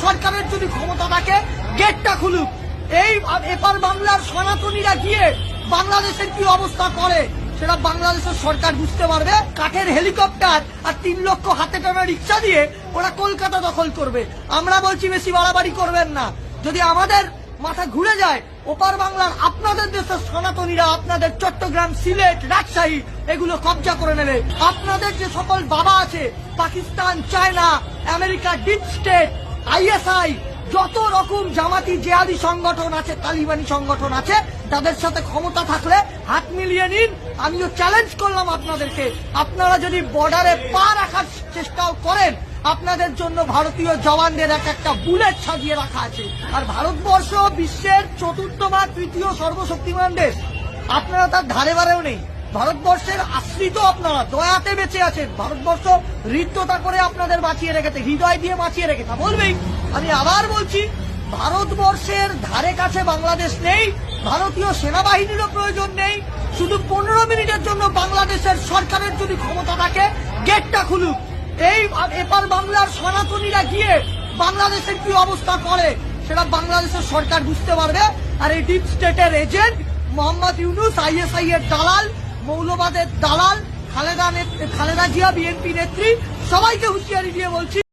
সরকারের যদি ক্ষমতা থাকে গেটটা খুলুক। এই এপার বাংলার সনাতনীরা গিয়ে বাংলাদেশের কি অবস্থা করে সেটা বাংলাদেশের সরকার বুঝতে পারবে। কাঠের হেলিকপ্টার আর 3 লক্ষ হাতে টানা রিক্সা দিয়ে ওরা কলকাতা দখল করবে। আমরা বলছি বেশি বাড়াবাড়ি করবেন না। যদি আমাদের মাথা ঘুরে যায়, ওপার বাংলার আপনাদের দেশের সনাতনীরা আপনাদের চট্টগ্রাম, সিলেট, রাজশাহী এগুলো কবজা করে নেবে। আপনাদের যে সকল বাবা আছে Pakistan, China, America, deep state, ISI, যত রকম জামাতি জেহাদি সংগঠন আছে, তালিবানি সংগঠন আছে, তাদের সাথে ক্ষমতা থাকলে হাত মিলিয়ে নিন। আমিও চ্যালেঞ্জ করলাম আপনাদেরকে, আপনারা যদি বর্ডারে পা রাখার চেষ্টাও করেন, আপনাদের জন্য ভারতীয় জওয়ানদের একটা বুলেট সাজিয়ে রাখা আছে। আর ভারতবর্ষ বিশ্বের 4র্থ বা 3য় সর্বশক্তিমান দেশ, আপনারা তার ধারে বারেও নেই। ভারতবর্ষের আশ্রিত আপনারা দয়াতে বেঁচে আছেন। ভারতবর্ষ হৃদ্যতা করে আপনাদের বাঁচিয়ে রেখেছে, হৃদয় দিয়ে বাঁচিয়ে রেখেছে বলবেই। আমি আবার বলছি, ভারতবর্ষের ধারে কাছে বাংলাদেশ নেই, ভারতীয় সেনাবাহিনীরও প্রয়োজন নেই। শুধু 15 মিনিটের জন্য বাংলাদেশের সরকারের যদি ক্ষমতা থাকে গেটটা খুলুক। এই এপার বাংলার সনাতনীরা গিয়ে বাংলাদেশের কি অবস্থা করে সেটা বাংলাদেশের সরকার বুঝতে পারবে। আর এই ডিপ স্টেটের এজেন্ট মোহাম্মদ ইউনূস, ISI এর দালাল, মৌলবাদের দালাল, খালেদা জিয়া বিএনপি নেত্রী, সবাইকে হুঁশিয়ারি দিয়ে বলছি।